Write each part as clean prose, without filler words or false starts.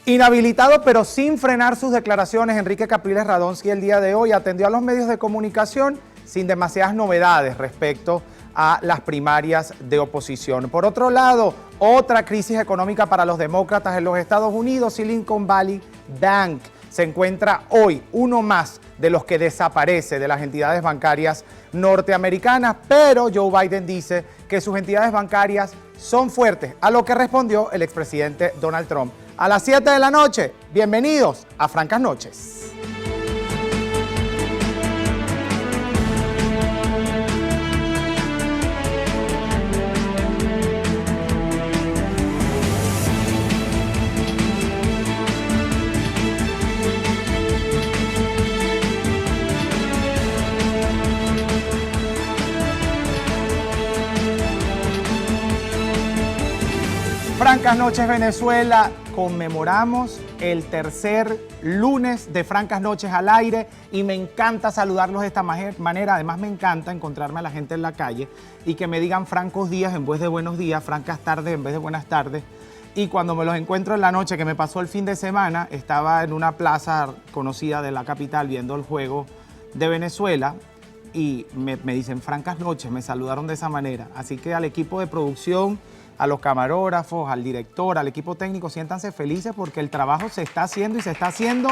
Inhabilitado pero sin frenar sus declaraciones, Enrique Capriles Radonsky el día de hoy atendió a los medios de comunicación sin demasiadas novedades respecto a las primarias de oposición. Por otro lado, otra crisis económica para los demócratas en los Estados Unidos. Silicon Valley Bank se encuentra hoy uno más de los que desaparece de las entidades bancarias norteamericanas, pero Joe Biden dice que sus entidades bancarias son fuertes, a lo que respondió el expresidente Donald Trump. A las 7 de la noche, bienvenidos a Francas Noches. Francas Noches Venezuela, conmemoramos el tercer lunes de Francas Noches al aire y me encanta saludarlos de esta manera. Además me encanta encontrarme a la gente en la calle y que me digan francos días en vez de buenos días, francas tardes en vez de buenas tardes. Y cuando me los encuentro en la noche, que me pasó el fin de semana, estaba en una plaza conocida de la capital viendo el juego de Venezuela y me dicen francas noches, me saludaron de esa manera. Así que al equipo de producción, a los camarógrafos, al director, al equipo técnico, siéntanse felices porque el trabajo se está haciendo y se está haciendo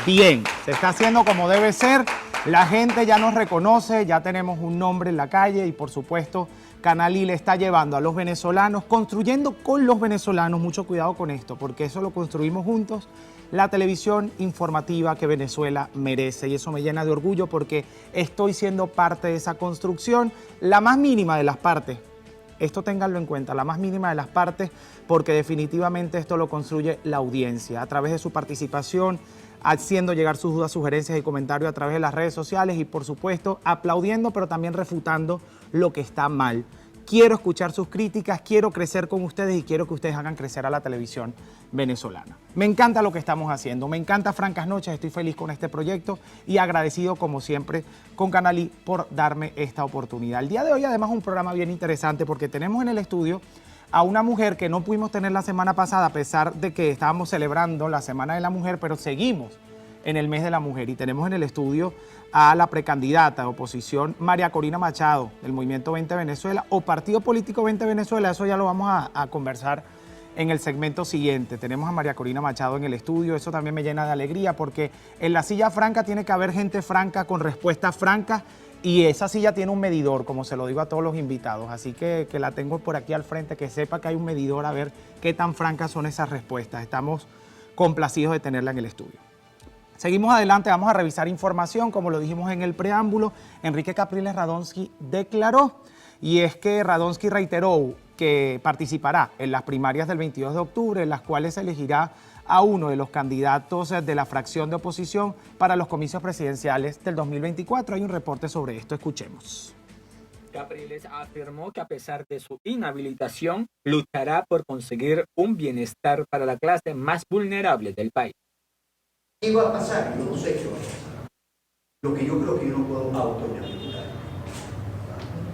bien. Se está haciendo como debe ser. La gente ya nos reconoce, ya tenemos un nombre en la calle y por supuesto Canal I le está llevando a los venezolanos, construyendo con los venezolanos, mucho cuidado con esto, porque eso lo construimos juntos, la televisión informativa que Venezuela merece. Y eso me llena de orgullo porque estoy siendo parte de esa construcción, la más mínima de las partes. Esto ténganlo en cuenta, la más mínima de las partes, porque definitivamente esto lo construye la audiencia a través de su participación, haciendo llegar sus dudas, sugerencias y comentarios a través de las redes sociales y por supuesto aplaudiendo pero también refutando lo que está mal. Quiero escuchar sus críticas, quiero crecer con ustedes y quiero que ustedes hagan crecer a la televisión venezolana. Me encanta lo que estamos haciendo, me encanta Francas Noches, estoy feliz con este proyecto y agradecido como siempre con Canal I por darme esta oportunidad. El día de hoy además un programa bien interesante porque tenemos en el estudio a una mujer que no pudimos tener la semana pasada a pesar de que estábamos celebrando la Semana de la Mujer, pero seguimos en el mes de la mujer y tenemos en el estudio a la precandidata de oposición María Corina Machado del Movimiento 20 Venezuela o Partido Político 20 Venezuela. Eso ya lo vamos a conversar en el segmento siguiente. Tenemos a María Corina Machado en el estudio, eso también me llena de alegría porque en la silla franca tiene que haber gente franca con respuestas francas y esa silla tiene un medidor, como se lo digo a todos los invitados, así que la tengo por aquí al frente, que sepa que hay un medidor a ver qué tan francas son esas respuestas. Estamos complacidos de tenerla en el estudio. Seguimos adelante, vamos a revisar información, como lo dijimos en el preámbulo. Enrique Capriles Radonsky declaró, y es que Radonsky reiteró que participará en las primarias del 22 de octubre, en las cuales se elegirá a uno de los candidatos de la fracción de oposición para los comicios presidenciales del 2024. Hay un reporte sobre esto, escuchemos. Capriles afirmó que a pesar de su inhabilitación, luchará por conseguir un bienestar para la clase más vulnerable del país. ¿Qué va a pasar? Yo no sé qué va a pasar. Lo que yo creo que yo no puedo autoinhabilitar.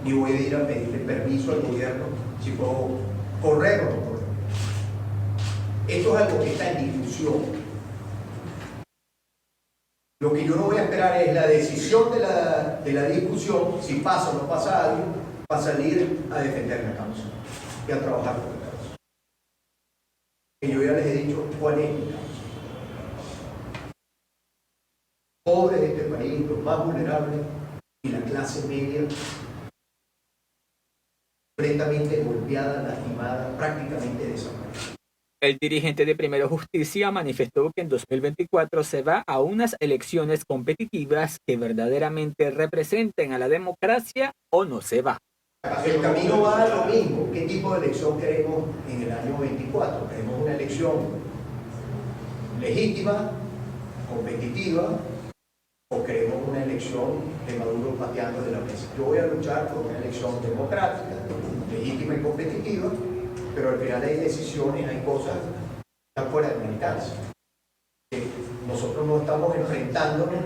Ni voy a ir a pedirle permiso al gobierno si puedo correr o no correr. Esto es algo que está en discusión. Lo que yo no voy a esperar es la decisión de la discusión, si pasa o no pasa algo, para salir a defender la causa y a trabajar por la causa. Y yo ya les he dicho cuál es mi causa. Pobres de este país, los más vulnerables y la clase media completamente golpeada, lastimada, prácticamente desaparecida. El dirigente de Primero Justicia manifestó que en 2024 se va a unas elecciones competitivas que verdaderamente representen a la democracia o no se va. El camino va a lo mismo. ¿Qué tipo de elección queremos en el año 24? ¿Queremos una elección legítima, competitiva, o queremos una elección de Maduro pateando de la mesa? Yo voy a luchar por una elección democrática, legítima y competitiva, pero al final hay decisiones, hay cosas que están fuera de mi alcance. Nosotros no estamos enfrentándonos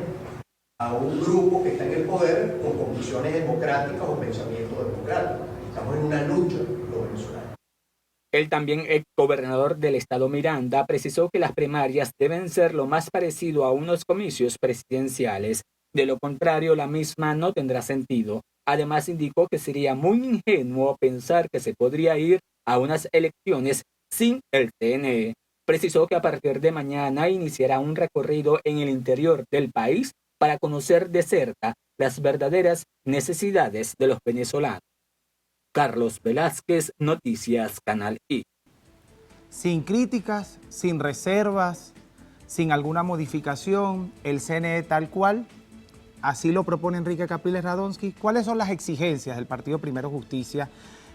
a un grupo que está en el poder con convicciones democráticas o pensamiento democrático. Estamos en una lucha los venezolanos. El también exgobernador del estado Miranda precisó que las primarias deben ser lo más parecido a unos comicios presidenciales. De lo contrario, la misma no tendrá sentido. Además, indicó que sería muy ingenuo pensar que se podría ir a unas elecciones sin el CNE. Precisó que a partir de mañana iniciará un recorrido en el interior del país para conocer de cerca las verdaderas necesidades de los venezolanos. Carlos Velázquez, Noticias Canal I. Sin críticas, sin reservas, sin alguna modificación, el CNE tal cual, así lo propone Enrique Capriles Radonsky. ¿Cuáles son las exigencias del Partido Primero Justicia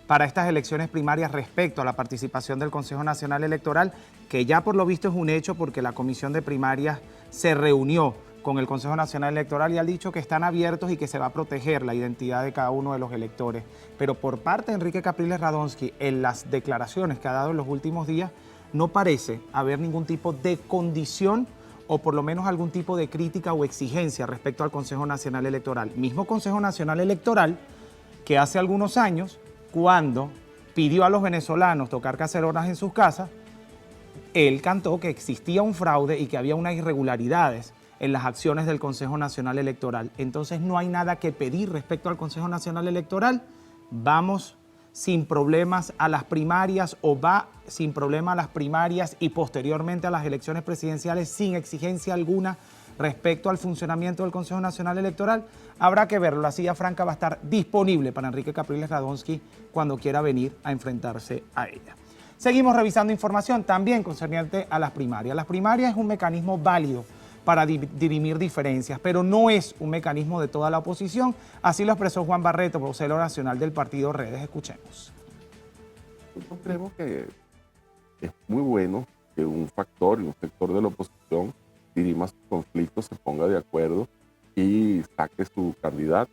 para estas elecciones primarias respecto a la participación del Consejo Nacional Electoral, que ya por lo visto es un hecho porque la Comisión de Primarias se reunió con el Consejo Nacional Electoral y ha dicho que están abiertos y que se va a proteger la identidad de cada uno de los electores? Pero por parte de Enrique Capriles Radonsky, en las declaraciones que ha dado en los últimos días, no parece haber ningún tipo de condición o por lo menos algún tipo de crítica o exigencia respecto al Consejo Nacional Electoral. Mismo Consejo Nacional Electoral que hace algunos años, cuando pidió a los venezolanos tocar cacerolas en sus casas, él cantó que existía un fraude y que había unas irregularidades en las acciones del Consejo Nacional Electoral. Entonces no hay nada que pedir respecto al Consejo Nacional Electoral. Vamos sin problemas a las primarias o va sin problema a las primarias y posteriormente a las elecciones presidenciales sin exigencia alguna respecto al funcionamiento del Consejo Nacional Electoral. Habrá que verlo. La silla franca va a estar disponible para Enrique Capriles Radonsky cuando quiera venir a enfrentarse a ella. Seguimos revisando información también concerniente a las primarias. Las primarias es un mecanismo válido para dirimir diferencias, pero no es un mecanismo de toda la oposición. Así lo expresó Juan Barreto, vocero nacional del partido Redes. Escuchemos. Yo creo que es muy bueno que un factor y un sector de la oposición dirima sus conflictos, se ponga de acuerdo y saque su candidato.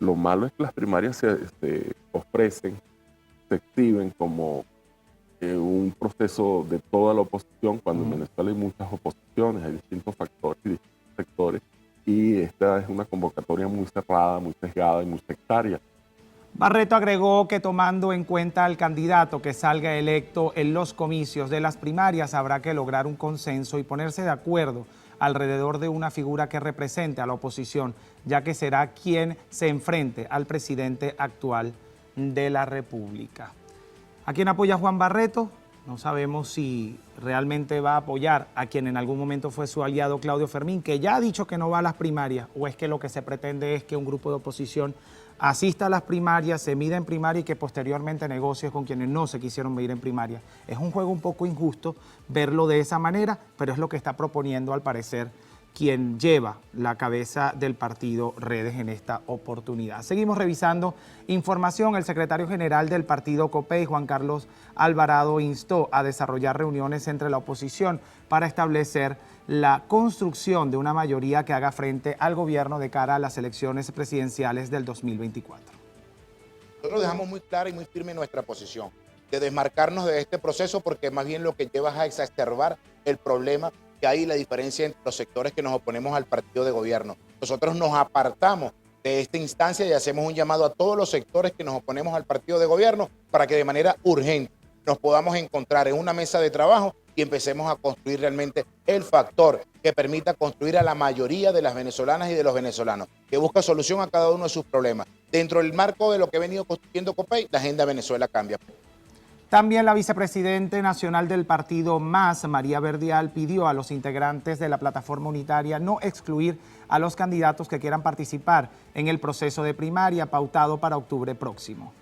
Lo malo es que las primarias se ofrecen, se exhiben como un proceso de toda la oposición, cuando en Venezuela hay muchas oposiciones, hay distintos factores y distintos sectores, y esta es una convocatoria muy cerrada, muy sesgada y muy sectaria. Barreto agregó que tomando en cuenta al candidato que salga electo en los comicios de las primarias, habrá que lograr un consenso y ponerse de acuerdo alrededor de una figura que represente a la oposición, ya que será quien se enfrente al presidente actual de la República. ¿A quién apoya Juan Barreto? No sabemos si realmente va a apoyar a quien en algún momento fue su aliado Claudio Fermín, que ya ha dicho que no va a las primarias, o es que lo que se pretende es que un grupo de oposición asista a las primarias, se mida en primaria y que posteriormente negocie con quienes no se quisieron medir en primaria. Es un juego un poco injusto verlo de esa manera, pero es lo que está proponiendo al parecer quien lleva la cabeza del partido Redes en esta oportunidad. Seguimos revisando información. El secretario general del partido COPEI, Juan Carlos Alvarado, instó a desarrollar reuniones entre la oposición para establecer la construcción de una mayoría que haga frente al gobierno de cara a las elecciones presidenciales del 2024. Nosotros dejamos muy clara y muy firme nuestra posición de desmarcarnos de este proceso, porque más bien lo que lleva es a exacerbar el problema que hay, la diferencia entre los sectores que nos oponemos al partido de gobierno. Nosotros nos apartamos de esta instancia y hacemos un llamado a todos los sectores que nos oponemos al partido de gobierno para que de manera urgente nos podamos encontrar en una mesa de trabajo y empecemos a construir realmente el factor que permita construir a la mayoría de las venezolanas y de los venezolanos, que busca solución a cada uno de sus problemas. Dentro del marco de lo que ha venido construyendo COPEI, la agenda Venezuela cambia. También la vicepresidenta nacional del partido MAS, María Verdial, pidió a los integrantes de la plataforma unitaria no excluir a los candidatos que quieran participar en el proceso de primaria pautado para octubre próximo.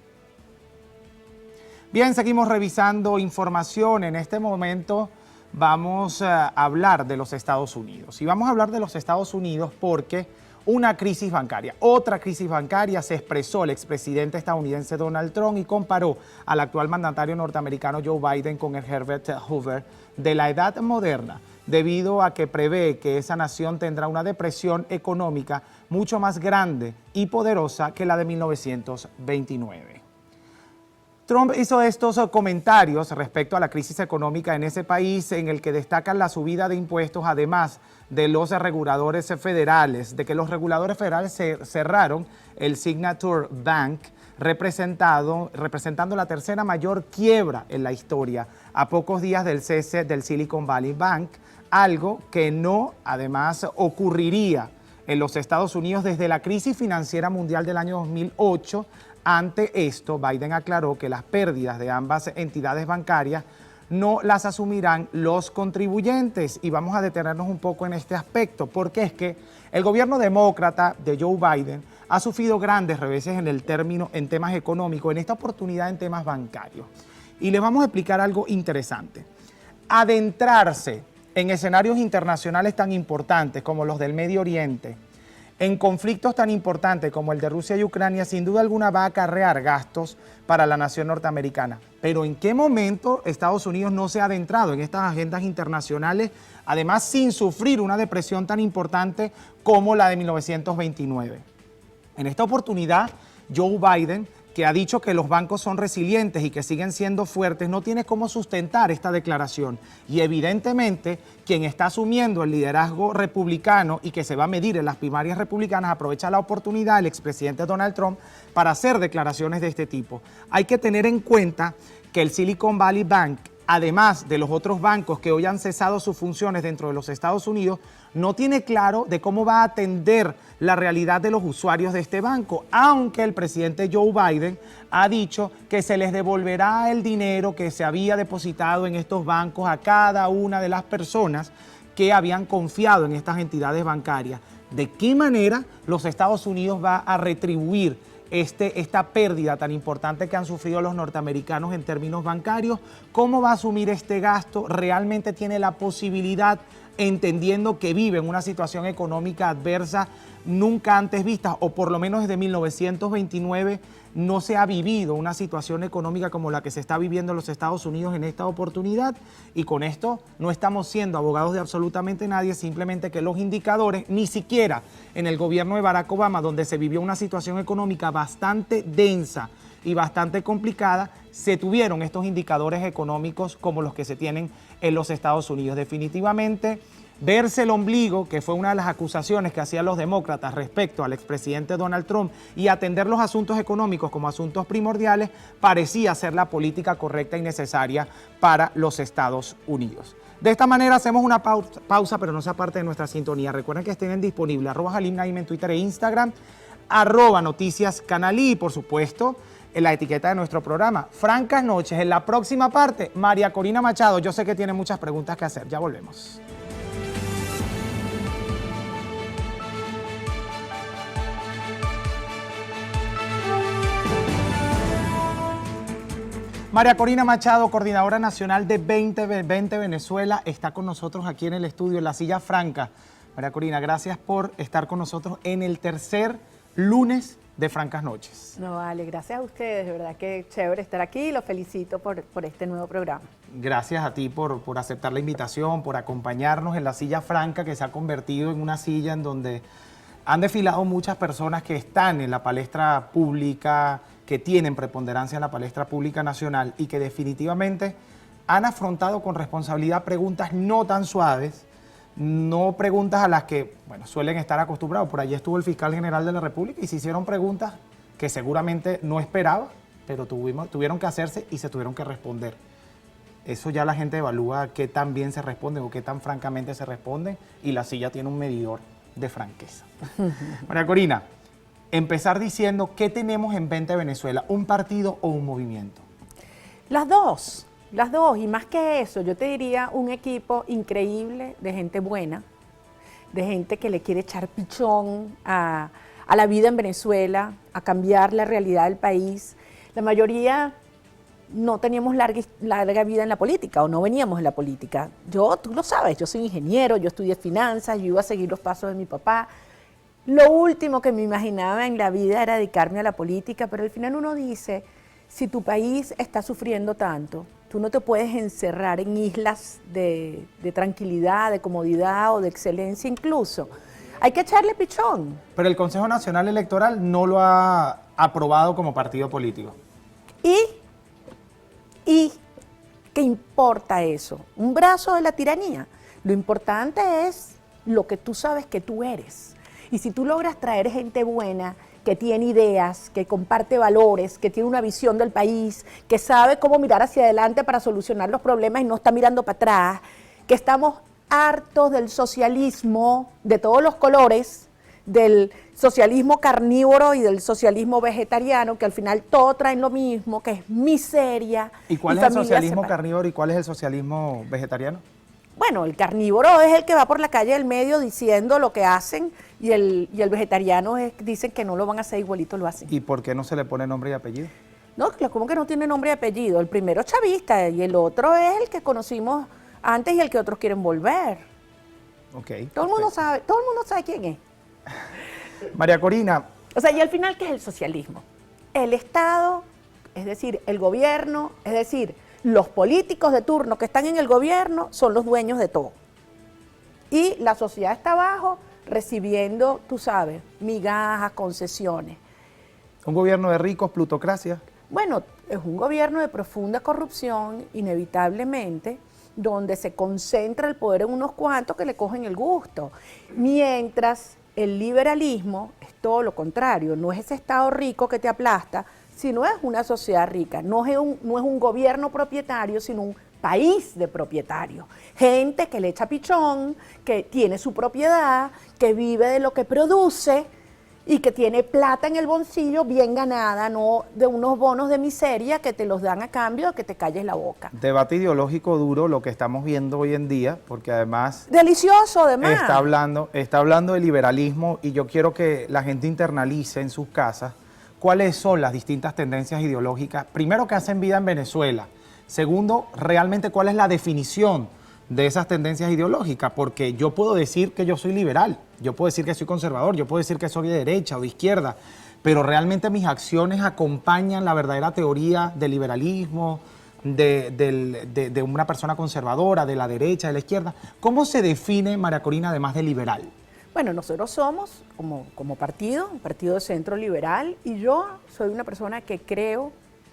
Bien, seguimos revisando información. En este momento vamos a hablar de los Estados Unidos. Y vamos a hablar de los Estados Unidos porque una crisis bancaria, otra crisis bancaria, se expresó el expresidente estadounidense Donald Trump y comparó al actual mandatario norteamericano Joe Biden con el Herbert Hoover de la edad moderna, debido a que prevé que esa nación tendrá una depresión económica mucho más grande y poderosa que la de 1929. Trump hizo estos comentarios respecto a la crisis económica en ese país, en el que destacan la subida de impuestos, además de los reguladores federales, de que los reguladores federales cerraron el Signature Bank, representando la tercera mayor quiebra en la historia, a pocos días del cese del Silicon Valley Bank, algo que no, además, ocurriría en los Estados Unidos desde la crisis financiera mundial del año 2008. Ante esto, Biden aclaró que las pérdidas de ambas entidades bancarias no las asumirán los contribuyentes. Y vamos a detenernos un poco en este aspecto, porque es que el gobierno demócrata de Joe Biden ha sufrido grandes reveses en temas económicos, en esta oportunidad en temas bancarios. Y les vamos a explicar algo interesante. Adentrarse en escenarios internacionales tan importantes como los del Medio Oriente, en conflictos tan importantes como el de Rusia y Ucrania, sin duda alguna va a acarrear gastos para la nación norteamericana. Pero ¿en qué momento Estados Unidos no se ha adentrado en estas agendas internacionales, además sin sufrir una depresión tan importante como la de 1929? En esta oportunidad, Joe Biden, que ha dicho que los bancos son resilientes y que siguen siendo fuertes, no tiene cómo sustentar esta declaración. Y evidentemente, quien está asumiendo el liderazgo republicano y que se va a medir en las primarias republicanas, aprovecha la oportunidad, el expresidente Donald Trump, para hacer declaraciones de este tipo. Hay que tener en cuenta que el Silicon Valley Bank, además de los otros bancos que hoy han cesado sus funciones dentro de los Estados Unidos, no tiene claro de cómo va a atender la realidad de los usuarios de este banco, aunque el presidente Joe Biden ha dicho que se les devolverá el dinero que se había depositado en estos bancos a cada una de las personas que habían confiado en estas entidades bancarias. ¿De qué manera los Estados Unidos va a retribuir esta pérdida tan importante que han sufrido los norteamericanos en términos bancarios? ¿Cómo va a asumir este gasto? ¿Realmente tiene la posibilidad, entendiendo que vive en una situación económica adversa nunca antes vista, o por lo menos desde 1929 no se ha vivido una situación económica como la que se está viviendo en los Estados Unidos en esta oportunidad? Y con esto no estamos siendo abogados de absolutamente nadie, simplemente que los indicadores, ni siquiera en el gobierno de Barack Obama, donde se vivió una situación económica bastante densa y bastante complicada, se tuvieron estos indicadores económicos como los que se tienen en los Estados Unidos. Definitivamente, verse el ombligo, que fue una de las acusaciones que hacían los demócratas respecto al expresidente Donald Trump, y atender los asuntos económicos como asuntos primordiales, parecía ser la política correcta y necesaria para los Estados Unidos. De esta manera hacemos una pausa, pero no sea parte de nuestra sintonía. Recuerden que estén disponibles @JalimNaim en Twitter e Instagram, @Noticias Canalí, y por supuesto en la etiqueta de nuestro programa, Francas Noches. En la próxima parte, María Corina Machado. Yo sé que tiene muchas preguntas que hacer. Ya volvemos. María Corina Machado, coordinadora nacional de 2020 Venezuela, está con nosotros aquí en el estudio, en la silla franca. María Corina, gracias por estar con nosotros en el tercer lunes de Francas Noches. No, vale, gracias a ustedes, de verdad que chévere estar aquí y los felicito por este nuevo programa. Gracias a ti por aceptar la invitación, por acompañarnos en la silla franca, que se ha convertido en una silla en donde han desfilado muchas personas que están en la palestra pública, que tienen preponderancia en la palestra pública nacional y que definitivamente han afrontado con responsabilidad preguntas no tan suaves, no preguntas a las que, bueno, suelen estar acostumbrados. Por allí estuvo el fiscal general de la República y se hicieron preguntas que seguramente no esperaba, pero tuvieron que hacerse y se tuvieron que responder. Eso ya la gente evalúa qué tan bien se responde o qué tan francamente se responde, y la silla tiene un medidor de franqueza. María Corina, empezar diciendo qué tenemos en 20 Venezuela, ¿un partido o un movimiento? Las dos, y más que eso, yo te diría un equipo increíble de gente buena, de gente que le quiere echar pichón a la vida en Venezuela, a cambiar la realidad del país. La mayoría no teníamos larga vida en la política o no veníamos en la política. Tú lo sabes, yo soy ingeniero, yo estudié finanzas, yo iba a seguir los pasos de mi papá. Lo último que me imaginaba en la vida era dedicarme a la política, pero al final uno dice, si tu país está sufriendo tanto, tú no te puedes encerrar en islas de tranquilidad, de comodidad o de excelencia incluso. Hay que echarle pichón. Pero el Consejo Nacional Electoral no lo ha aprobado como partido político. ¿Y qué importa eso? Un brazo de la tiranía. Lo importante es lo que tú sabes que tú eres. Y si tú logras traer gente buena que tiene ideas, que comparte valores, que tiene una visión del país, que sabe cómo mirar hacia adelante para solucionar los problemas y no está mirando para atrás, que estamos hartos del socialismo de todos los colores, del socialismo carnívoro y del socialismo vegetariano, que al final todo traen lo mismo, que es miseria. ¿Y cuál es el familias socialismo separadas. carnívoro y cuál es el socialismo vegetariano? Bueno, el carnívoro es el que va por la calle del medio diciendo lo que hacen y el vegetariano dicen que no lo van a hacer igualito, lo hacen. ¿Y por qué no se le pone nombre y apellido? No, ¿cómo que no tiene nombre y apellido? El primero es chavista y el otro es el que conocimos antes y el que otros quieren volver. Ok. Todo el mundo sabe quién es. María Corina, O sea, y al final, ¿qué es el socialismo? El Estado, es decir, el gobierno, es decir, los políticos de turno que están en el gobierno son los dueños de todo. Y la sociedad está abajo recibiendo, tú sabes, migajas, concesiones. un gobierno de ricos, plutocracia. Bueno, es un gobierno de profunda corrupción, inevitablemente, donde se concentra el poder en unos cuantos que le cogen el gusto. Mientras el liberalismo es todo lo contrario, no es ese Estado rico que te aplasta, sino es una sociedad rica, no es un gobierno propietario, sino un país de propietarios. Gente que le echa pichón, que tiene su propiedad, que vive de lo que produce y que tiene plata en el bolsillo bien ganada, no de unos bonos de miseria que te los dan a cambio de que te calles la boca. Debate ideológico duro lo que estamos viendo hoy en día, porque además Delicioso, además. está hablando de liberalismo y yo quiero que la gente internalice en sus casas cuáles son las distintas tendencias ideológicas, primero, que hacen vida en Venezuela, segundo, realmente cuál es la definición de esas tendencias ideológicas, porque yo puedo decir que yo soy liberal, yo puedo decir que soy conservador, yo puedo decir que soy de derecha o de izquierda, pero realmente mis acciones acompañan la verdadera teoría del liberalismo, de una persona conservadora, de la derecha, de la izquierda. ¿Cómo se define, María Corina, además de liberal? Bueno, nosotros somos, como partido, un partido de centro liberal, y yo soy una persona que creo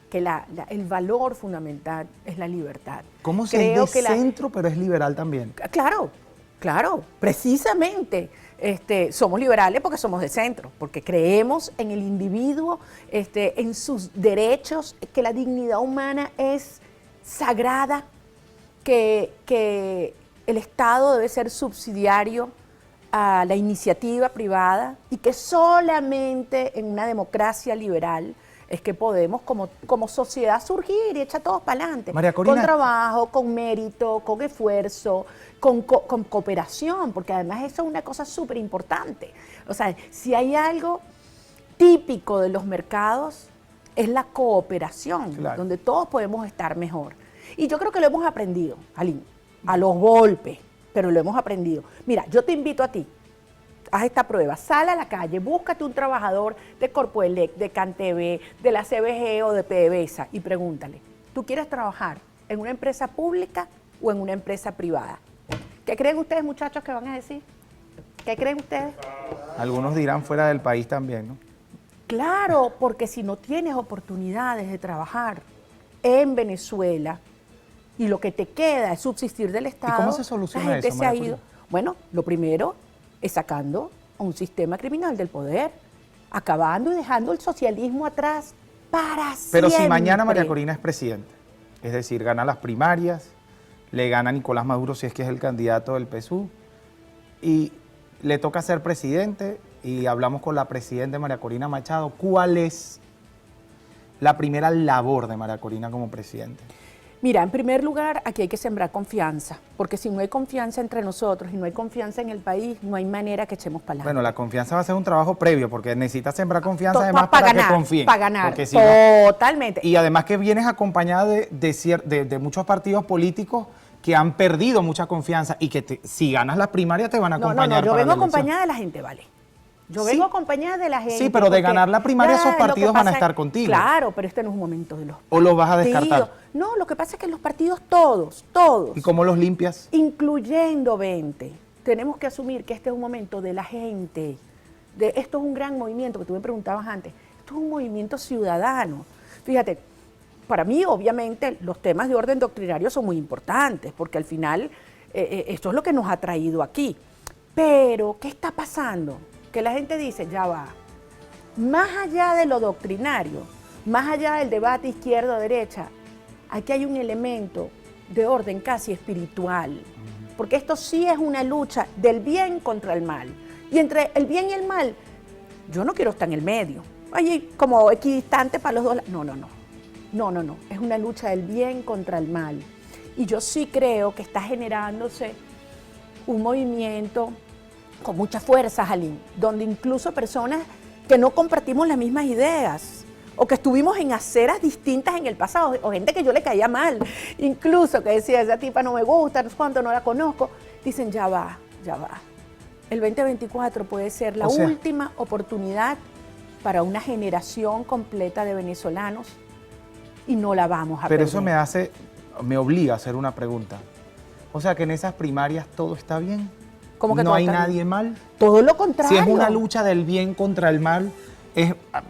que el valor fundamental es la libertad. ¿Cómo se es de centro, pero es liberal también? Claro, precisamente. Somos liberales porque somos de centro, porque creemos en el individuo, en sus derechos, que la dignidad humana es sagrada, que el Estado debe ser subsidiario a la iniciativa privada y que solamente en una democracia liberal es que podemos como sociedad surgir y echar todos para adelante. María Corina, con trabajo, con mérito, con esfuerzo, con cooperación, porque además eso es una cosa súper importante. O sea, si hay algo típico de los mercados es la cooperación, claro, donde todos podemos estar mejor. Y yo creo que lo hemos aprendido, Aline, a los golpes, pero lo hemos aprendido. Mira, yo te invito a ti, haz esta prueba, sal a la calle, búscate un trabajador de Corpoelec, de CanTV, de la CBG o de PDVSA y pregúntale, ¿tú quieres trabajar en una empresa pública o en una empresa privada? ¿Qué creen ustedes, muchachos, que van a decir? ¿Qué creen ustedes? Algunos dirán fuera del país también, ¿no? Claro, porque si no tienes oportunidades de trabajar en Venezuela y lo que te queda es subsistir del Estado, ¿y cómo se soluciona la gente eso, se ha María ido. Corina? Bueno, lo primero es sacando a un sistema criminal del poder, acabando y dejando el socialismo atrás para siempre. Pero si mañana María Corina es presidente, es decir, gana las primarias, le gana a Nicolás Maduro si es que es el candidato del PSUV, y le toca ser presidente, y hablamos con la presidenta María Corina Machado, ¿cuál es la primera labor de María Corina como presidente? Mira, en primer lugar, aquí hay que sembrar confianza, porque si no hay confianza entre nosotros y no hay confianza en el país, no hay manera que echemos para adelante. Bueno, la confianza va a ser un trabajo previo, porque necesitas sembrar confianza además para ganar, que confíen. para ganar, porque si no- totalmente. y además que vienes acompañada de muchos partidos políticos que han perdido mucha confianza y que si ganas las primarias te van a acompañar. yo para vengo la elección. acompañada de la gente, ¿vale? Yo Sí. vengo acompañada de la gente. Sí, pero de porque, ganar la primaria esos lo que partidos van a pasa- estar contigo. Claro, pero este no es un momento de los ¿O los vas a descartar? partidos. No, lo que pasa es que los partidos todos, ¿Y cómo los limpias? incluyendo 20, tenemos que asumir que este es un momento de la gente. Esto es un gran movimiento, que tú me preguntabas antes. Esto es un movimiento ciudadano. Fíjate, para mí, obviamente, los temas de orden doctrinario son muy importantes, porque al final esto es lo que nos ha traído aquí. Pero, ¿qué está pasando? Que la gente dice, ya va, más allá de lo doctrinario, más allá del debate izquierda-derecha, aquí hay un elemento de orden casi espiritual, porque esto sí es una lucha del bien contra el mal. Y entre el bien y el mal, yo no quiero estar en el medio, allí como equidistante para los dos. No, es una lucha del bien contra el mal. Y yo sí creo que está generándose un movimiento con mucha fuerza, Jalín, donde incluso personas que no compartimos las mismas ideas o que estuvimos en aceras distintas en el pasado, o gente que yo le caía mal, incluso que decía, esa tipa no me gusta, no sé cuánto, no la conozco, dicen, ya va. El 2024 puede ser la última oportunidad para una generación completa de venezolanos y no la vamos a perder. Pero eso me obliga a hacer una pregunta. O sea que en esas primarias todo está bien. ¿Cómo que no todo hay está nadie bien? mal. Todo lo contrario. Si es una lucha del bien contra el mal,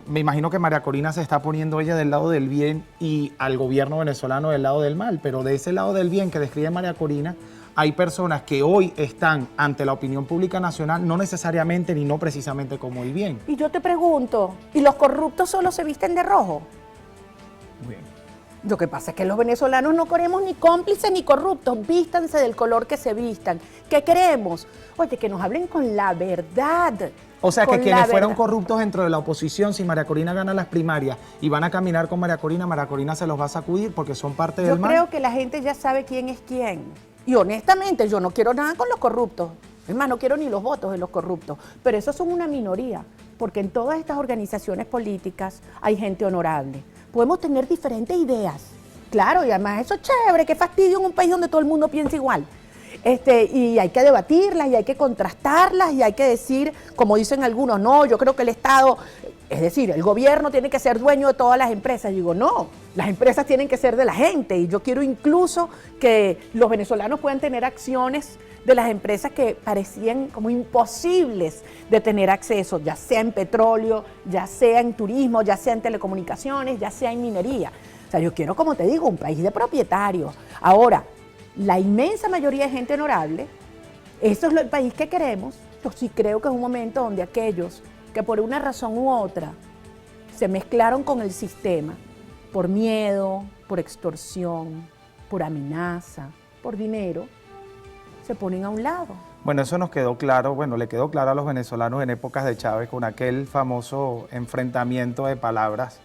me imagino que María Corina se está poniendo ella del lado del bien y al gobierno venezolano del lado del mal. Pero de ese lado del bien que describe María Corina, hay personas que hoy están ante la opinión pública nacional, no necesariamente ni no precisamente como el bien. Y yo te pregunto, ¿y los corruptos solo se visten de rojo? Bien. Lo que pasa es que los venezolanos no queremos ni cómplices ni corruptos, vístanse del color que se vistan. ¿Qué queremos? Oye, que nos hablen con la verdad. O sea, que con quienes la fueron verdad. corruptos dentro de la oposición, si María Corina gana las primarias y van a caminar con María Corina se los va a sacudir porque son parte Yo del mal. creo que la gente ya sabe quién es quién. Y honestamente, yo no quiero nada con los corruptos. Es más, no quiero ni los votos de los corruptos. Pero esos son una minoría, porque en todas estas organizaciones políticas hay gente honorable. Podemos tener diferentes ideas. Claro, y además eso es chévere, qué fastidio en un país donde todo el mundo piensa igual. Y hay que debatirlas, y hay que contrastarlas, y hay que decir, como dicen algunos, no, yo creo que el Estado, es decir, el gobierno tiene que ser dueño de todas las empresas. Y digo, no, las empresas tienen que ser de la gente, y yo quiero incluso que los venezolanos puedan tener acciones de las empresas que parecían como imposibles de tener acceso, ya sea en petróleo, ya sea en turismo, ya sea en telecomunicaciones, ya sea en minería. O sea, yo quiero, como te digo, un país de propietarios. Ahora, la inmensa mayoría de gente honorable, eso es el país que queremos. Yo sí creo que es un momento donde aquellos que por una razón u otra se mezclaron con el sistema, por miedo, por extorsión, por amenaza, por dinero, se ponen a un lado. Bueno, eso nos quedó claro, le quedó claro a los venezolanos en épocas de Chávez con aquel famoso enfrentamiento de palabras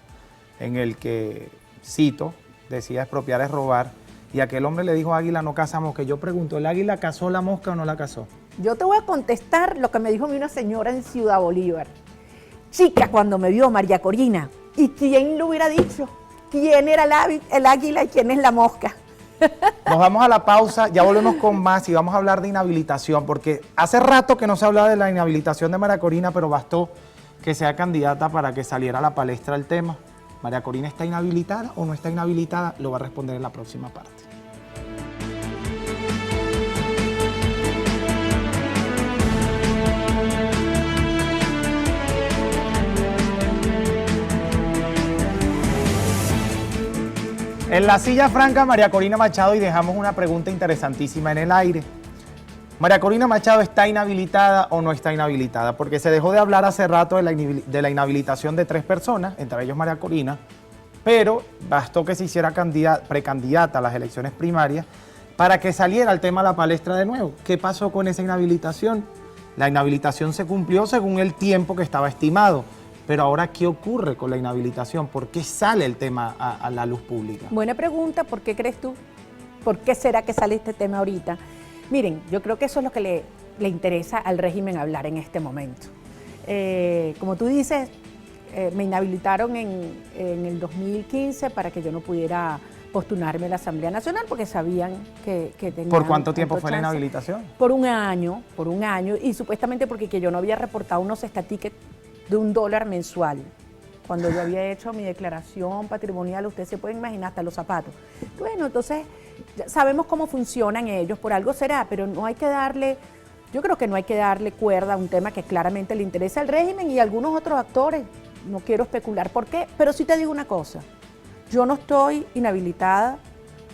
en el que, cito, decía expropiar es robar, y aquel hombre le dijo, águila no caza mosca. Yo pregunto, ¿el águila cazó la mosca o no la cazó? Yo te voy a contestar lo que me dijo a mí una señora en Ciudad Bolívar. Chica, cuando me vio María Corina, ¿y quién lo hubiera dicho? ¿Quién era el águila y quién es la mosca? Nos vamos a la pausa, ya volvemos con más y vamos a hablar de inhabilitación, porque hace rato que no se hablaba de la inhabilitación de María Corina, pero bastó que sea candidata para que saliera a la palestra el tema. ¿María Corina está inhabilitada o no está inhabilitada? Lo va a responder en la próxima parte. En la silla franca, María Corina Machado, y dejamos una pregunta interesantísima en el aire. ¿María Corina Machado está inhabilitada o no está inhabilitada? Porque se dejó de hablar hace rato de la inhabilitación de 3 personas, entre ellos María Corina, pero bastó que se hiciera precandidata a las elecciones primarias para que saliera el tema a la palestra de nuevo. ¿Qué pasó con esa inhabilitación? La inhabilitación se cumplió según el tiempo que estaba estimado. Pero ahora, ¿qué ocurre con la inhabilitación? ¿Por qué sale el tema a la luz pública? Buena pregunta, ¿por qué crees tú? ¿Por qué será que sale este tema ahorita? Miren, yo creo que eso es lo que le interesa al régimen hablar en este momento. Como tú dices, me inhabilitaron en el 2015 para que yo no pudiera postularme a la Asamblea Nacional porque sabían que tenía... ¿Por cuánto tiempo fue la inhabilitación? Por un año, y supuestamente porque que yo no había reportado unos estatiques de $1 mensual. Cuando yo había hecho mi declaración patrimonial, ustedes se pueden imaginar hasta los zapatos. Bueno, entonces ya sabemos cómo funcionan ellos, por algo será, pero no hay que darle, yo creo que no hay que darle cuerda a un tema que claramente le interesa al régimen y a algunos otros actores. No quiero especular por qué, pero sí te digo una cosa, yo no estoy inhabilitada,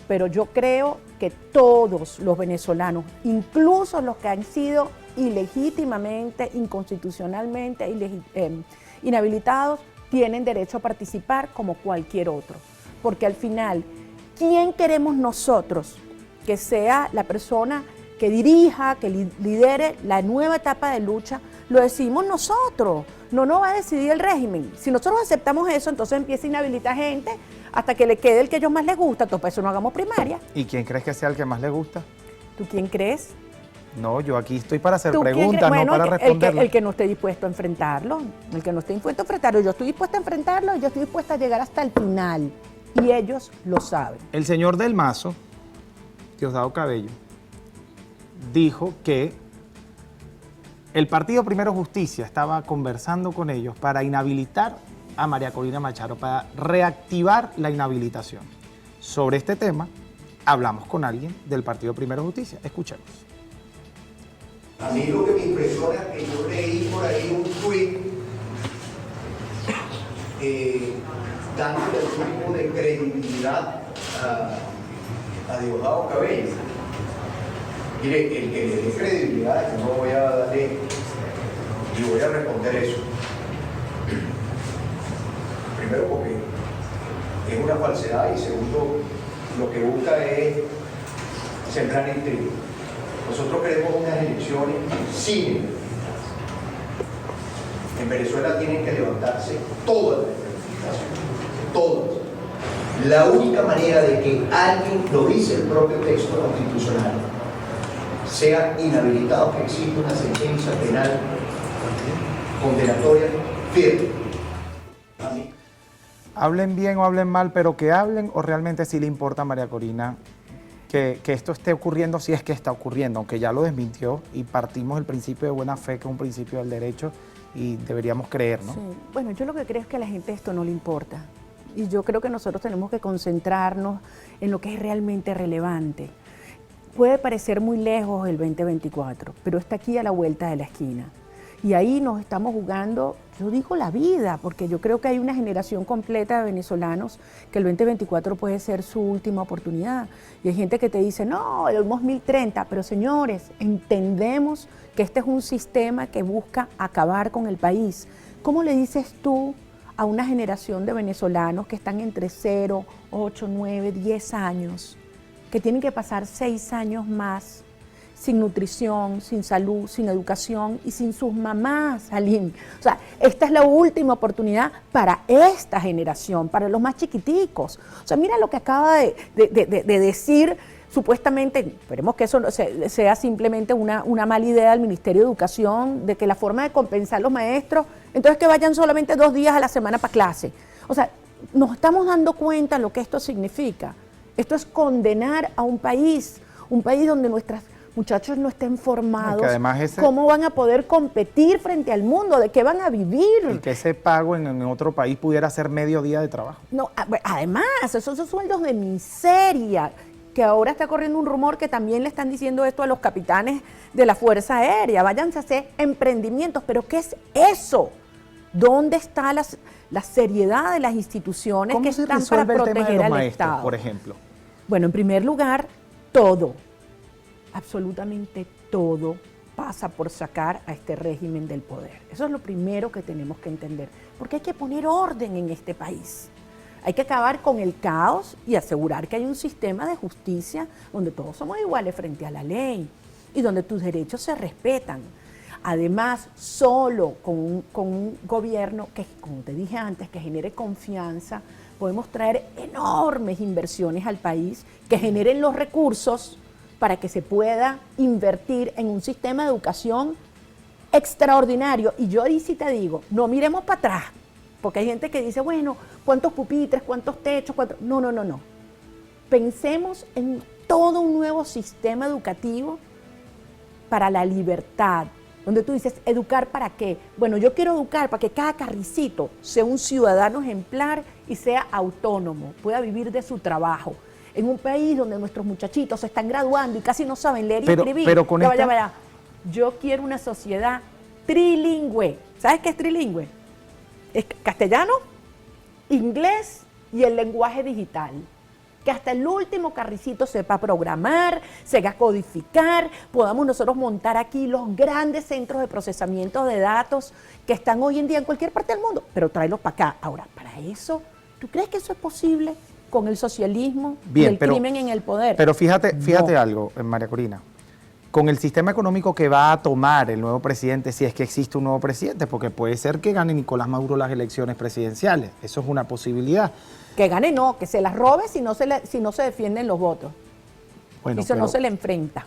pero yo creo que todos los venezolanos, incluso los que han sido ilegítimamente, inconstitucionalmente inhabilitados tienen derecho a participar como cualquier otro. Porque al final, ¿quién queremos nosotros que sea la persona que dirija, que lidere la nueva etapa de lucha? Lo decidimos nosotros, no nos va a decidir el régimen. Si nosotros aceptamos eso, entonces empieza a inhabilitar gente hasta que le quede el que a ellos más les gusta, entonces por eso no hagamos primaria. ¿Y quién crees que sea el que más le gusta? ¿Tú quién crees? No, yo aquí estoy para hacer ¿Tú quién preguntas, crees? no Bueno, para responderlas. el que no esté dispuesto a enfrentarlo, el que no esté dispuesto a enfrentarlo. Yo estoy dispuesta a enfrentarlo y yo estoy dispuesta a llegar hasta el final. Y ellos lo saben. El señor del Mazo, Diosdado Cabello, dijo que el Partido Primero Justicia estaba conversando con ellos para inhabilitar a María Corina Machado, para reactivar la inhabilitación. Sobre este tema, hablamos con alguien del Partido Primero Justicia. Escuchemos. A mí lo que me impresiona es que yo leí por ahí un tuit dándole algún tipo de credibilidad a Diosdado Cabello. Mire, el que le dé credibilidad, yo no voy a darle y voy a responder eso. Primero porque es una falsedad y segundo, lo que busca es sembrar intriga. Nosotros queremos unas elecciones sin intrigas. En Venezuela tienen que levantarse todas las reivindicaciones, todas. La única manera de que alguien, lo dice el propio texto constitucional, sea inhabilitado, que exista una sentencia penal condenatoria firme. Hablen bien o hablen mal, pero que hablen o realmente sí le importa a María Corina que esto esté ocurriendo, si es que está ocurriendo, aunque ya lo desmintió y partimos del principio de buena fe, que es un principio del derecho y deberíamos creer, ¿no? Sí. Bueno, yo lo que creo es que a la gente esto no le importa. Y yo creo que nosotros tenemos que concentrarnos en lo que es realmente relevante. Puede parecer muy lejos el 2024, pero está aquí a la vuelta de la esquina. Y ahí nos estamos jugando, yo digo la vida, porque yo creo que hay una generación completa de venezolanos que el 2024 puede ser su última oportunidad. Y hay gente que te dice, no, el 2030, pero señores, entendemos que este es un sistema que busca acabar con el país. ¿Cómo le dices tú a una generación de venezolanos que están entre 0, 8, 9, 10 años, que tienen que pasar 6 años más sin nutrición, sin salud, sin educación y sin sus mamás, Aline? O sea, esta es la última oportunidad para esta generación, para los más chiquiticos. O sea, mira lo que acaba de decir, supuestamente, esperemos que eso no sea simplemente una mala idea del Ministerio de Educación, de que la forma de compensar a los maestros, entonces que vayan solamente 2 días a la semana para clase. O sea, nos estamos dando cuenta de lo que esto significa. Esto es condenar a un país donde nuestros muchachos no estén formados. ¿Cómo van a poder competir frente al mundo? ¿De qué van a vivir? Y que ese pago en otro país pudiera ser medio día de trabajo. No, además, esos son sueldos de miseria, que ahora está corriendo un rumor que también le están diciendo esto a los capitanes de la Fuerza Aérea. Váyanse a hacer emprendimientos. ¿Pero qué es eso? ¿Dónde está la seriedad de las instituciones que están para proteger al Estado? Por ejemplo. Bueno, en primer lugar, todo, absolutamente todo, pasa por sacar a este régimen del poder. Eso es lo primero que tenemos que entender, porque hay que poner orden en este país. Hay que acabar con el caos y asegurar que hay un sistema de justicia donde todos somos iguales frente a la ley y donde tus derechos se respetan. Además, solo con un gobierno que, como te dije antes, que genere confianza, podemos traer enormes inversiones al país que generen los recursos para que se pueda invertir en un sistema de educación extraordinario. Y yo ahí sí te digo, no miremos para atrás, porque hay gente que dice, bueno, ¿cuántos pupitres, cuántos techos? No. Pensemos en todo un nuevo sistema educativo para la libertad, donde tú dices, ¿educar para qué? Bueno, yo quiero educar para que cada carricito sea un ciudadano ejemplar y sea autónomo, pueda vivir de su trabajo. En un país donde nuestros muchachitos se están graduando y casi no saben leer y escribir. Pero con vaya. Yo quiero una sociedad trilingüe. ¿Sabes qué es trilingüe? Es castellano, inglés y el lenguaje digital. que hasta el último carricito sepa programar, sepa codificar, podamos nosotros montar aquí los grandes centros de procesamiento de datos que están hoy en día en cualquier parte del mundo, pero tráelos para acá. Ahora, para eso, ¿tú crees que eso es posible con el socialismo y el crimen en el poder? Pero fíjate algo, María Corina. Con el sistema económico que va a tomar el nuevo presidente, si es que existe un nuevo presidente, porque puede ser que gane Nicolás Maduro las elecciones presidenciales, eso es una posibilidad. Que gane no, que se las robe si no se defienden los votos. Bueno, eso no se le enfrenta.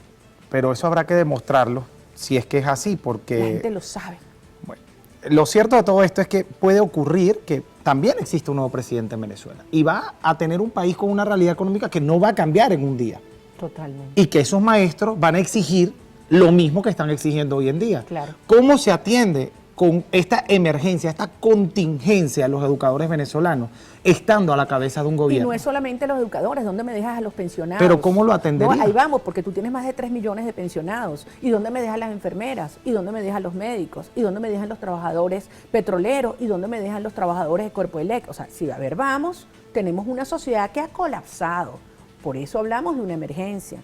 Pero eso habrá que demostrarlo, si es que es así, porque... La gente lo sabe. Bueno, lo cierto de todo esto es que puede ocurrir que también existe un nuevo presidente en Venezuela y va a tener un país con una realidad económica que no va a cambiar en un día. Totalmente. Y que esos maestros van a exigir lo mismo que están exigiendo hoy en día. Claro. ¿Cómo se atiende con esta emergencia, esta contingencia a los educadores venezolanos, estando a la cabeza de un gobierno? Y no es solamente los educadores, ¿dónde me dejas a los pensionados? Pero ¿cómo lo atendería? No, ahí vamos, porque tú tienes más de 3 millones de pensionados. ¿Y dónde me dejan las enfermeras? ¿Y dónde me dejan los médicos? ¿Y dónde me dejan los trabajadores petroleros? ¿Y dónde me dejan los trabajadores de Cuerpo Eléctrico? O sea, si a ver, vamos, tenemos una sociedad que ha colapsado. Por eso hablamos de una emergencia.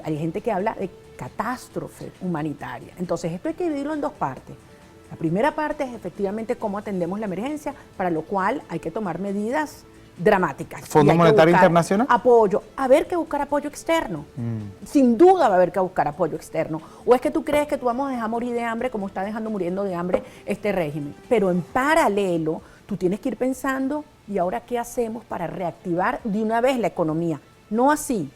Hay gente que habla de catástrofe humanitaria. Entonces, esto hay que dividirlo en dos partes. La primera parte es efectivamente cómo atendemos la emergencia, para lo cual hay que tomar medidas dramáticas. ¿Fondo Monetario Internacional? Apoyo. A ver que buscar apoyo externo. Sin duda va a haber que buscar apoyo externo. ¿O es que tú crees que tú vamos a dejar morir de hambre como está dejando muriendo de hambre este régimen? Pero en paralelo, tú tienes que ir pensando, ¿y ahora qué hacemos para reactivar de una vez la economía? No así,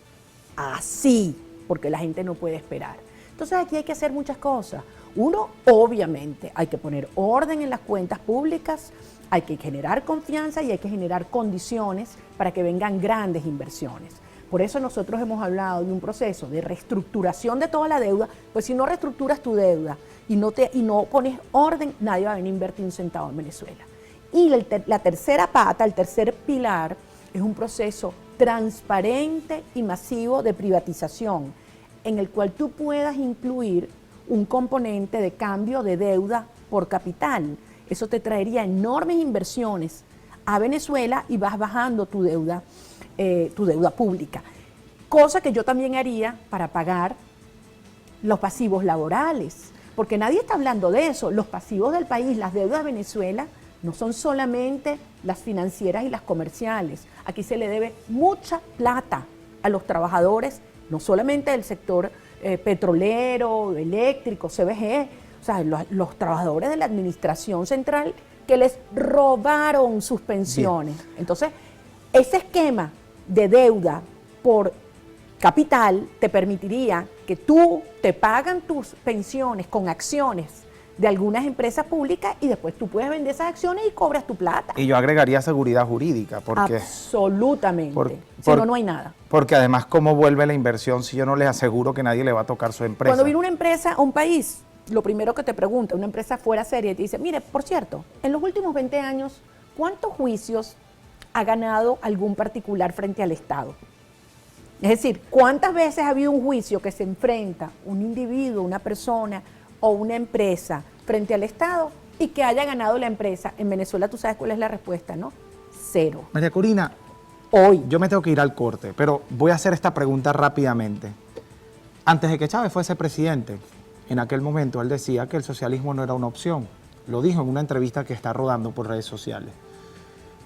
así, porque la gente no puede esperar. Entonces aquí hay que hacer muchas cosas. Uno, obviamente, hay que poner orden en las cuentas públicas, hay que generar confianza y hay que generar condiciones para que vengan grandes inversiones. Por eso nosotros hemos hablado de un proceso de reestructuración de toda la deuda, pues si no reestructuras tu deuda y no pones orden, nadie va a venir a invertir un centavo en Venezuela. Y la tercera pata, el tercer pilar, es un proceso transparente y masivo de privatización, en el cual tú puedas incluir un componente de cambio de deuda por capital. Eso te traería enormes inversiones a Venezuela y vas bajando tu deuda pública. Cosa que yo también haría para pagar los pasivos laborales, porque nadie está hablando de eso. Los pasivos del país, las deudas de Venezuela, no son solamente las financieras y las comerciales. Aquí se le debe mucha plata a los trabajadores, no solamente del sector petrolero, eléctrico, CBG, o sea, los trabajadores de la administración central que les robaron sus pensiones. Bien. Entonces, ese esquema de deuda por capital te permitiría que tú te pagan tus pensiones con acciones de algunas empresas públicas y después tú puedes vender esas acciones y cobras tu plata. Y yo agregaría seguridad jurídica, porque... Absolutamente. Si no, no hay nada. Porque además, ¿cómo vuelve la inversión si yo no les aseguro que nadie le va a tocar su empresa? Cuando viene una empresa a un país, lo primero que te pregunta, una empresa fuera seria, y te dice, mire, por cierto, en los últimos 20 años, ¿cuántos juicios ha ganado algún particular frente al Estado? Es decir, ¿cuántas veces ha habido un juicio que se enfrenta un individuo, una persona o una empresa frente al Estado y que haya ganado la empresa? En Venezuela tú sabes cuál es la respuesta, ¿no? Cero. María Corina, hoy yo me tengo que ir al corte, pero voy a hacer esta pregunta rápidamente. Antes de que Chávez fuese presidente, en aquel momento él decía que el socialismo no era una opción. Lo dijo en una entrevista que está rodando por redes sociales.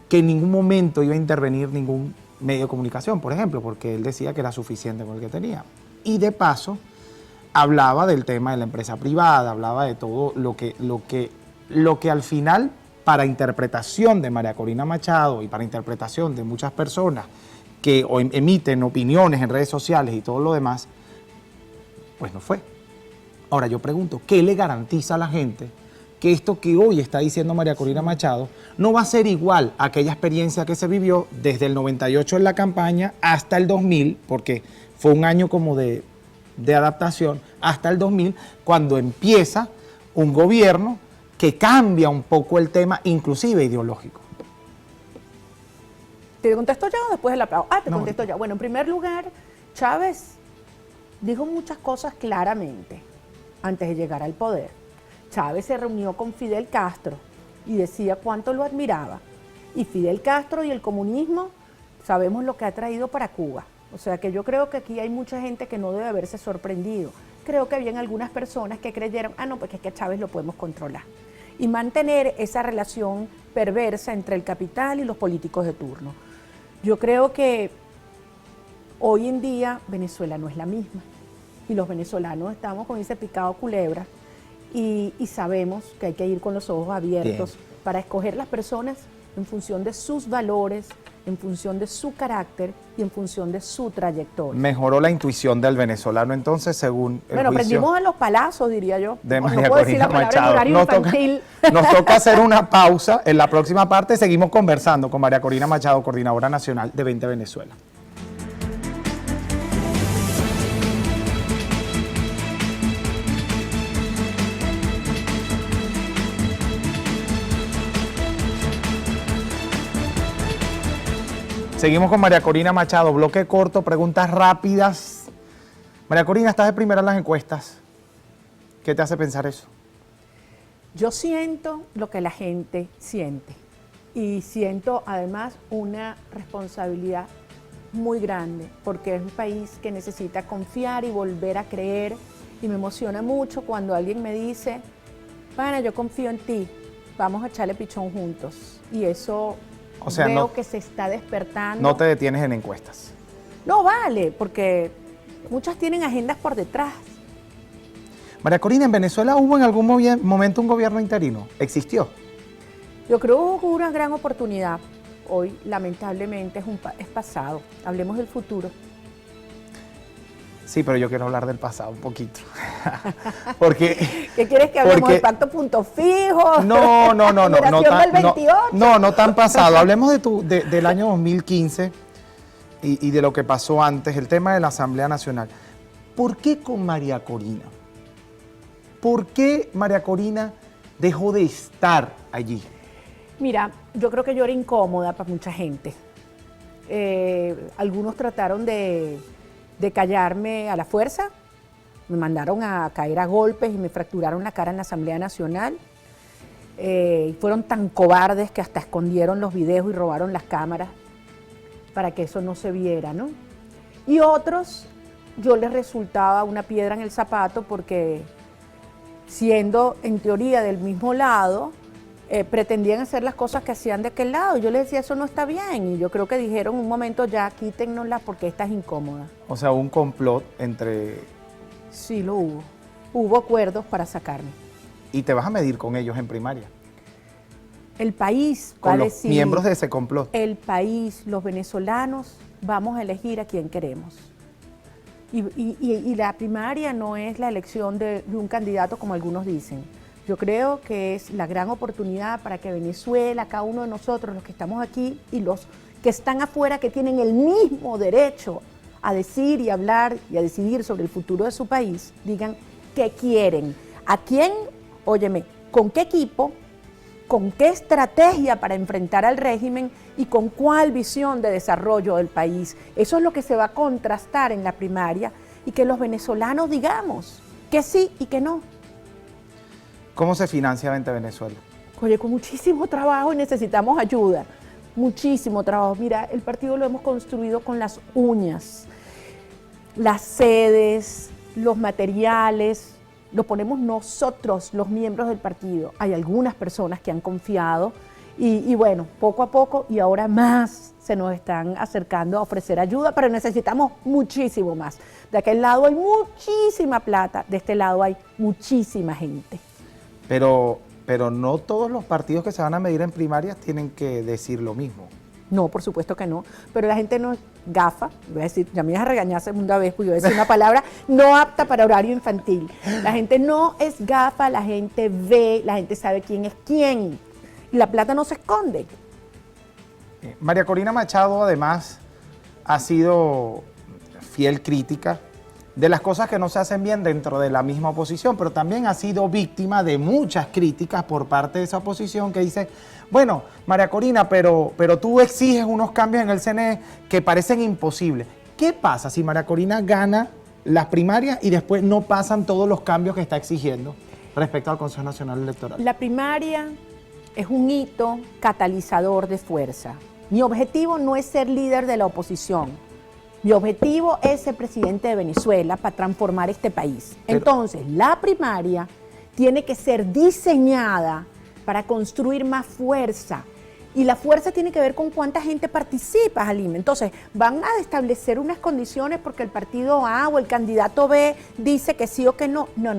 Que en ningún momento iba a intervenir ningún medio de comunicación, por ejemplo, porque él decía que era suficiente con el que tenía. Y de paso, hablaba del tema de la empresa privada, hablaba de todo lo que al final, para interpretación de María Corina Machado y para interpretación de muchas personas que emiten opiniones en redes sociales y todo lo demás, pues no fue. Ahora yo pregunto, ¿qué le garantiza a la gente que esto que hoy está diciendo María Corina Machado no va a ser igual a aquella experiencia que se vivió desde el 98 en la campaña hasta el 2000, porque fue un año como de adaptación, hasta el 2000, cuando empieza un gobierno que cambia un poco el tema, inclusive ideológico? ¿Te contesto ya o después de la pausa? Te contesto ya. Bueno, en primer lugar, Chávez dijo muchas cosas claramente antes de llegar al poder. Chávez se reunió con Fidel Castro y decía cuánto lo admiraba. Y Fidel Castro y el comunismo sabemos lo que ha traído para Cuba. O sea que yo creo que aquí hay mucha gente que no debe haberse sorprendido. Creo que habían algunas personas que creyeron, no, pues es que a Chávez lo podemos controlar. Y mantener esa relación perversa entre el capital y los políticos de turno. Yo creo que hoy en día Venezuela no es la misma. Y los venezolanos estamos con ese picado culebra y sabemos que hay que ir con los ojos abiertos para escoger las personas en función de sus valores, en función de su carácter y en función de su trayectoria. Mejoró la intuición del venezolano entonces, según el Bueno, juicio prendimos a los palazos, diría yo. de No María puedo decir Corina la palabra en Machado. horario infantil. Nos toca hacer una pausa. En la próxima parte seguimos conversando con María Corina Machado, coordinadora nacional de 20 Venezuela. Seguimos con María Corina Machado, bloque corto, preguntas rápidas. María Corina, estás de primera en las encuestas. ¿Qué te hace pensar eso? Yo siento lo que la gente siente y siento además una responsabilidad muy grande porque es un país que necesita confiar y volver a creer y me emociona mucho cuando alguien me dice, pana, yo confío en ti, vamos a echarle pichón juntos y eso O sea, veo no, que se está despertando. no te detienes en encuestas. No vale, porque muchas tienen agendas por detrás. María Corina, ¿en Venezuela hubo en algún momento un gobierno interino? ¿Existió? Yo creo que hubo una gran oportunidad. Hoy, lamentablemente, es pasado. Hablemos del futuro. Sí, pero yo quiero hablar del pasado un poquito. Porque ¿Qué quieres que hablemos porque- del pacto punto fijo? no Duración tan, del 28. no tan pasado. Hablemos del año 2015 y de lo que pasó antes, el tema de la Asamblea Nacional. ¿Por qué con María Corina? ¿Por qué María Corina dejó de estar allí? Mira, yo creo que yo era incómoda para mucha gente. Algunos trataron de callarme a la fuerza, me mandaron a caer a golpes y me fracturaron la cara en la Asamblea Nacional. Fueron tan cobardes que hasta escondieron los videos y robaron las cámaras para que eso no se viera, ¿no? Y otros, yo les resultaba una piedra en el zapato porque siendo en teoría del mismo lado, pretendían hacer las cosas que hacían de aquel lado. Yo les decía, eso no está bien. Y yo creo que dijeron un momento, ya quítennosla porque esta es incómoda. O sea, un complot entre... Sí, lo hubo. Hubo acuerdos para sacarme. Y te vas a medir con ellos en primaria. El país va Con a los decidir. miembros de ese complot. El país, los venezolanos, vamos a elegir a quien queremos. Y la primaria no es la elección de un candidato como algunos dicen. Yo creo que es la gran oportunidad para que Venezuela, cada uno de nosotros, los que estamos aquí y los que están afuera, que tienen el mismo derecho a decir y hablar y a decidir sobre el futuro de su país, digan qué quieren, a quién, óyeme, con qué equipo, con qué estrategia para enfrentar al régimen y con cuál visión de desarrollo del país. Eso es lo que se va a contrastar en la primaria y que los venezolanos digamos que sí y que no. ¿Cómo se financia 20 Venezuela? Oye, con muchísimo trabajo y necesitamos ayuda, muchísimo trabajo. Mira, el partido lo hemos construido con las uñas, las sedes, los materiales, lo ponemos nosotros, los miembros del partido. Hay algunas personas que han confiado y bueno, poco a poco y ahora más se nos están acercando a ofrecer ayuda, pero necesitamos muchísimo más. De aquel lado hay muchísima plata, de este lado hay muchísima gente. Pero no todos los partidos que se van a medir en primarias tienen que decir lo mismo. No, por supuesto que no, pero la gente no es gafa, voy a decir, ya me ibas a regañar segunda vez, porque voy a decir una palabra no apta para horario infantil. La gente no es gafa, la gente ve, la gente sabe quién es quién, y la plata no se esconde. María Corina Machado además ha sido fiel crítica de las cosas que no se hacen bien dentro de la misma oposición, pero también ha sido víctima de muchas críticas por parte de esa oposición que dice, bueno, María Corina, pero tú exiges unos cambios en el CNE que parecen imposibles. ¿Qué pasa si María Corina gana las primarias y después no pasan todos los cambios que está exigiendo respecto al Consejo Nacional Electoral? La primaria es un hito catalizador de fuerza. Mi objetivo no es ser líder de la oposición. Mi objetivo es ser presidente de Venezuela para transformar este país. Entonces, la primaria tiene que ser diseñada para construir más fuerza. Y la fuerza tiene que ver con cuánta gente participa, Halima. Entonces, van a establecer unas condiciones porque el partido A o el candidato B dice que sí o que no. No.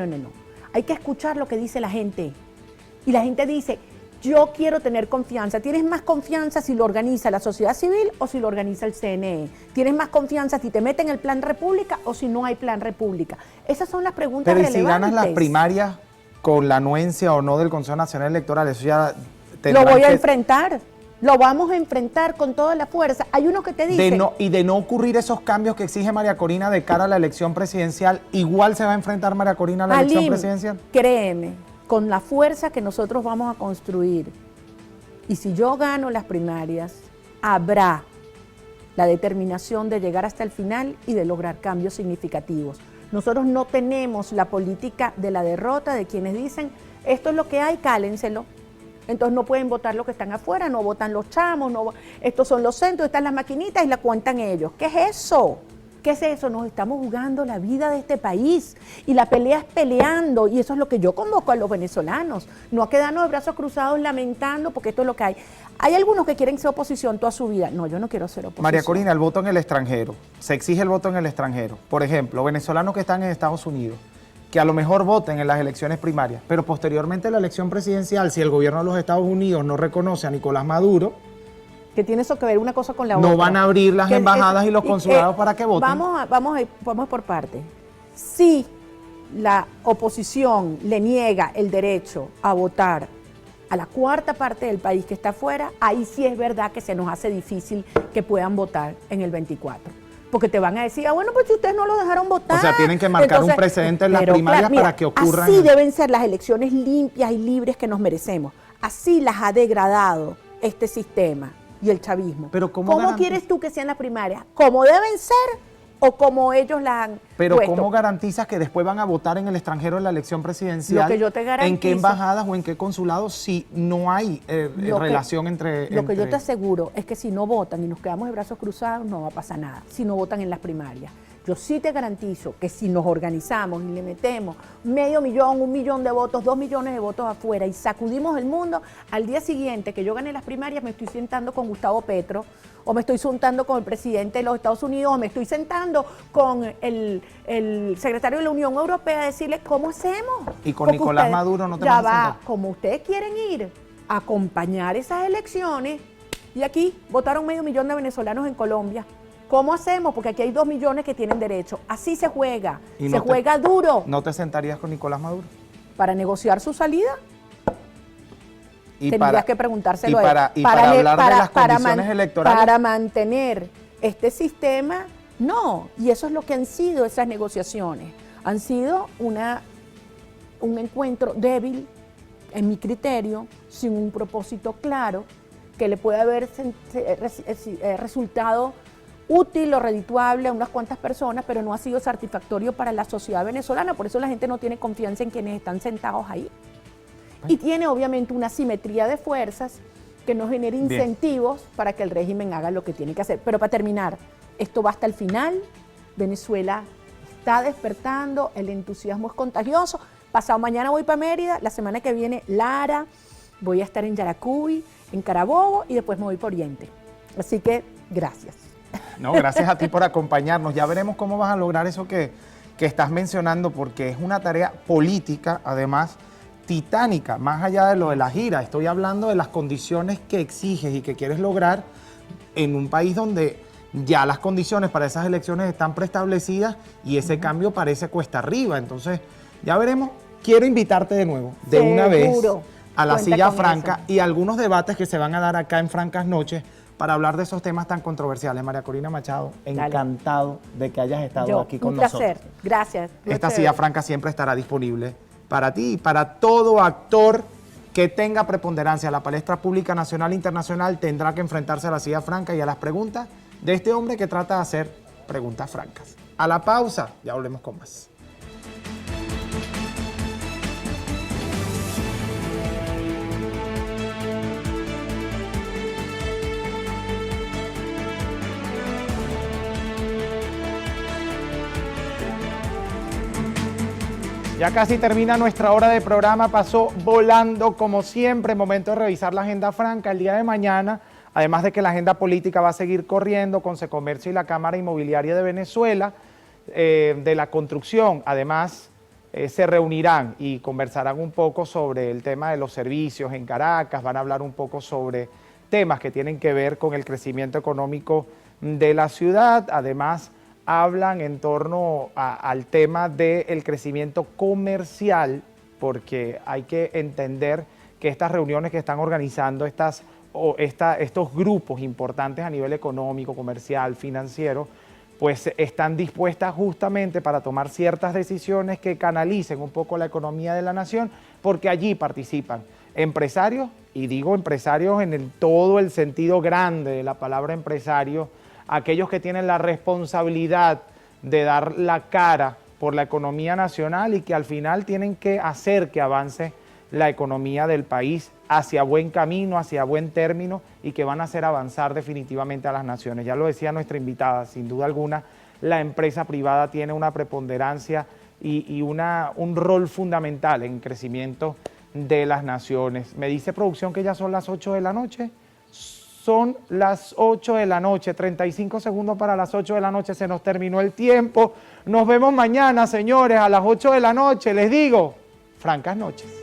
Hay que escuchar lo que dice la gente. Y la gente dice, yo quiero tener confianza. ¿Tienes más confianza si lo organiza la sociedad civil o si lo organiza el CNE? ¿Tienes más confianza si te meten el plan República o si no hay plan República? Esas son las preguntas Pero relevantes. ¿y si ganas las primarias con la anuencia o no del Consejo Nacional Electoral? Eso ya lo voy a enfrentar. Lo vamos a enfrentar con toda la fuerza. Hay uno que te dice... de no ocurrir esos cambios que exige María Corina de cara a la elección presidencial, ¿igual se va a enfrentar María Corina a la elección presidencial? Créeme, con la fuerza que nosotros vamos a construir, y si yo gano las primarias, habrá la determinación de llegar hasta el final y de lograr cambios significativos. Nosotros no tenemos la política de la derrota de quienes dicen, esto es lo que hay, cálenselo. Entonces no pueden votar los que están afuera, no votan los chamos, estos son los centros, están las maquinitas y la cuentan ellos. ¿Qué es eso? ¿Qué es eso? Nos estamos jugando la vida de este país y la pelea es peleando y eso es lo que yo convoco a los venezolanos, no a quedarnos de brazos cruzados lamentando porque esto es lo que hay. Hay algunos que quieren ser oposición toda su vida. No, yo no quiero ser oposición. María Corina, el voto en el extranjero, se exige el voto en el extranjero. Por ejemplo, venezolanos que están en Estados Unidos, que a lo mejor voten en las elecciones primarias, pero posteriormente en la elección presidencial, si el gobierno de los Estados Unidos no reconoce a Nicolás Maduro, que tiene eso que ver una cosa con la otra. No van a abrir las embajadas y los consulados para que voten. Vamos por parte. Si la oposición le niega el derecho a votar a la cuarta parte del país que está afuera, ahí sí es verdad que se nos hace difícil que puedan votar en el 24. Porque te van a decir, bueno, pues si ustedes no lo dejaron votar. O sea, tienen que marcar un precedente en las primarias para que ocurran. Así deben ser las elecciones limpias y libres que nos merecemos. Así las ha degradado este sistema y el chavismo. Pero ¿Cómo quieres tú que sean las primarias? ¿Cómo deben ser o como ellos las han Pero puesto? ¿Cómo garantizas que después van a votar en el extranjero en la elección presidencial? Lo que yo te garantizo, ¿en qué embajadas o en qué consulados si no hay relación entre... Lo que yo te aseguro es que si no votan y nos quedamos de brazos cruzados, no va a pasar nada. Si no votan en las primarias. Yo sí te garantizo que si nos organizamos y le metemos 500,000, 1 millón de votos, 2 millones de votos afuera y sacudimos el mundo, al día siguiente que yo gane las primarias me estoy sentando con Gustavo Petro, o me estoy sentando con el presidente de los Estados Unidos, o me estoy sentando con el secretario de la Unión Europea a decirle cómo hacemos. Y con Nicolás Maduro no te vas a sentar. Como ustedes quieren ir a acompañar esas elecciones, y aquí votaron 500,000 de venezolanos en Colombia. ¿Cómo hacemos? Porque aquí hay 2 millones que tienen derecho. Así se juega. Se juega duro. ¿No te sentarías con Nicolás Maduro? Para negociar su salida. Y tendrías que preguntárselo a él. Y para hablar de las condiciones electorales. Para mantener este sistema, no. Y eso es lo que han sido esas negociaciones. Han sido un encuentro débil, en mi criterio, sin un propósito claro, que le puede haber resultado útil o redituable a unas cuantas personas, pero no ha sido satisfactorio para la sociedad venezolana. Por eso la gente no tiene confianza en quienes están sentados ahí. Y tiene obviamente una simetría de fuerzas que no genera incentivos para que el régimen haga lo que tiene que hacer. Pero para terminar, esto va hasta el final. Venezuela está despertando, el entusiasmo es contagioso. Pasado mañana voy para Mérida, la semana que viene Lara, voy a estar en Yaracuy, en Carabobo y después me voy por Oriente. Así que gracias. No, gracias a ti por acompañarnos. Ya veremos cómo vas a lograr eso que estás mencionando, porque es una tarea política, además, titánica, más allá de lo de la gira. Estoy hablando de las condiciones que exiges y que quieres lograr en un país donde ya las condiciones para esas elecciones están preestablecidas y ese cambio parece cuesta arriba. Entonces, ya veremos. Quiero invitarte de nuevo, de una vez, a la silla franca y algunos debates que se van a dar acá en Francas Noches para hablar de esos temas tan controversiales. María Corina Machado, encantado de que hayas estado aquí con nosotros. Un placer, gracias. Esta silla franca siempre estará disponible para ti y para todo actor que tenga preponderancia. La palestra pública nacional e internacional tendrá que enfrentarse a la silla franca y a las preguntas de este hombre que trata de hacer preguntas francas. A la pausa, ya volvemos con más. Ya casi termina nuestra hora de programa, pasó volando como siempre. Momento de revisar la agenda franca el día de mañana, además de que la agenda política va a seguir corriendo con Secomercio y la Cámara Inmobiliaria de Venezuela, de la construcción. Además, se reunirán y conversarán un poco sobre el tema de los servicios en Caracas, van a hablar un poco sobre temas que tienen que ver con el crecimiento económico de la ciudad. Además, hablan en torno al tema del crecimiento comercial, porque hay que entender que estas reuniones que están organizando estos grupos importantes a nivel económico, comercial, financiero, pues están dispuestas justamente para tomar ciertas decisiones que canalicen un poco la economía de la nación, porque allí participan empresarios, y digo empresarios en todo el sentido grande de la palabra empresario, aquellos que tienen la responsabilidad de dar la cara por la economía nacional y que al final tienen que hacer que avance la economía del país hacia buen camino, hacia buen término, y que van a hacer avanzar definitivamente a las naciones. Ya lo decía nuestra invitada, sin duda alguna, la empresa privada tiene una preponderancia y un rol fundamental en crecimiento de las naciones. Me dice producción que ya son las 8 de la noche. Son las 8 de la noche, 35 segundos para las 8 de la noche, se nos terminó el tiempo. Nos vemos mañana, señores, a las 8 de la noche. Les digo, francas noches.